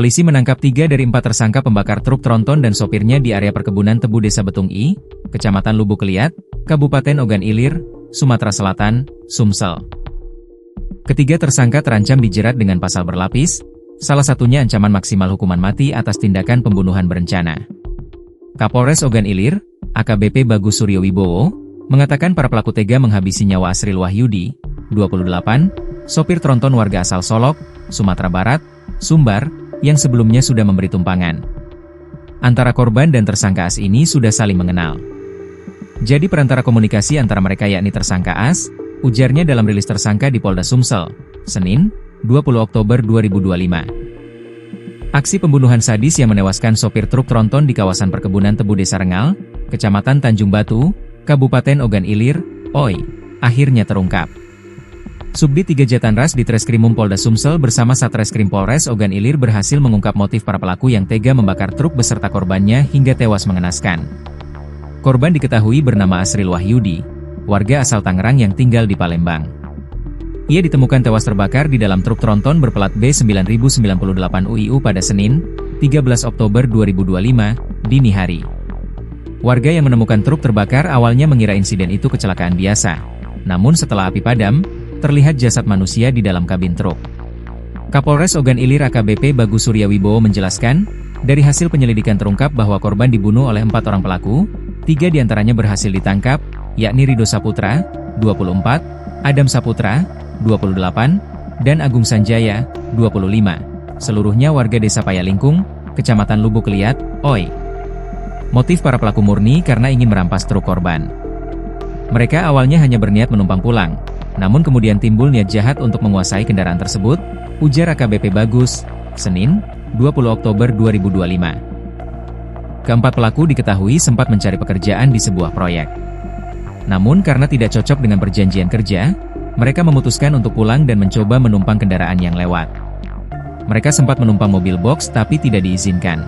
Polisi menangkap 3 dari 4 tersangka pembakar truk tronton dan sopirnya di area perkebunan tebu Desa Betung I, Kecamatan Lubuk Keliat, Kabupaten Ogan Ilir, Sumatera Selatan, Sumsel. Ketiga tersangka terancam dijerat dengan pasal berlapis, salah satunya ancaman maksimal hukuman mati atas tindakan pembunuhan berencana. Kapolres Ogan Ilir, AKBP Bagus Suryo Wibowo, mengatakan para pelaku tega menghabisi nyawa Asril Wahyudi, 28, sopir tronton warga asal Solok, Sumatera Barat, Sumbar, yang sebelumnya sudah memberi tumpangan. Antara korban dan tersangka As ini sudah saling mengenal. Jadi perantara komunikasi antara mereka yakni tersangka As, ujarnya dalam rilis tersangka di Polda Sumsel, Senin, 20 Oktober 2025. Aksi pembunuhan sadis yang menewaskan sopir truk tronton di kawasan perkebunan tebu Desa Rengal, Kecamatan Tanjung Batu, Kabupaten Ogan Ilir, OI, akhirnya terungkap. Subdit 3 Jatanras di Treskrimum Polda Sumsel bersama Satreskrim Polres Ogan Ilir berhasil mengungkap motif para pelaku yang tega membakar truk beserta korbannya hingga tewas mengenaskan. Korban diketahui bernama Asril Wahyudi, warga asal Tangerang yang tinggal di Palembang. Ia ditemukan tewas terbakar di dalam truk tronton berplat B9098 UIU pada Senin, 13 Oktober 2025, dini hari. Warga yang menemukan truk terbakar awalnya mengira insiden itu kecelakaan biasa. Namun setelah api padam, terlihat jasad manusia di dalam kabin truk. Kapolres Ogan Ilir AKBP Bagus Suryo Wibowo menjelaskan, dari hasil penyelidikan terungkap bahwa korban dibunuh oleh 4 orang pelaku, 3 diantaranya berhasil ditangkap, yakni Rido Saputra, 24, Adam Saputra, 28, dan Agung Sanjaya, 25. Seluruhnya warga Desa Payalingkung, Kecamatan Lubuk Keliat, OI. Motif para pelaku murni karena ingin merampas truk korban. Mereka awalnya hanya berniat menumpang pulang, namun kemudian timbul niat jahat untuk menguasai kendaraan tersebut, ujar AKBP Bagus, Senin, 20 Oktober 2025. Keempat pelaku diketahui sempat mencari pekerjaan di sebuah proyek. Namun karena tidak cocok dengan perjanjian kerja, mereka memutuskan untuk pulang dan mencoba menumpang kendaraan yang lewat. Mereka sempat menumpang mobil box tapi tidak diizinkan.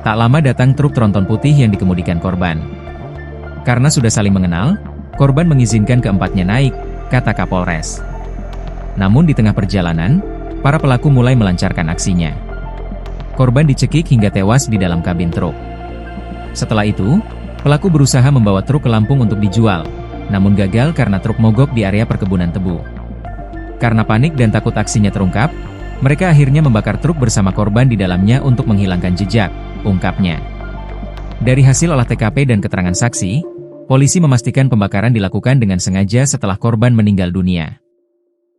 Tak lama datang truk tronton putih yang dikemudikan korban. Karena sudah saling mengenal, korban mengizinkan keempatnya naik, kata Kapolres. Namun di tengah perjalanan, para pelaku mulai melancarkan aksinya. Korban dicekik hingga tewas di dalam kabin truk. Setelah itu, pelaku berusaha membawa truk ke Lampung untuk dijual, namun gagal karena truk mogok di area perkebunan tebu. Karena panik dan takut aksinya terungkap, mereka akhirnya membakar truk bersama korban di dalamnya untuk menghilangkan jejak, ungkapnya. Dari hasil olah TKP dan keterangan saksi, polisi memastikan pembakaran dilakukan dengan sengaja setelah korban meninggal dunia.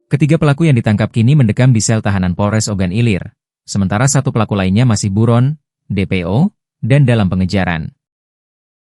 Ketiga pelaku yang ditangkap kini mendekam di sel tahanan Polres Ogan Ilir, sementara 1 pelaku lainnya masih buron, DPO, dan dalam pengejaran.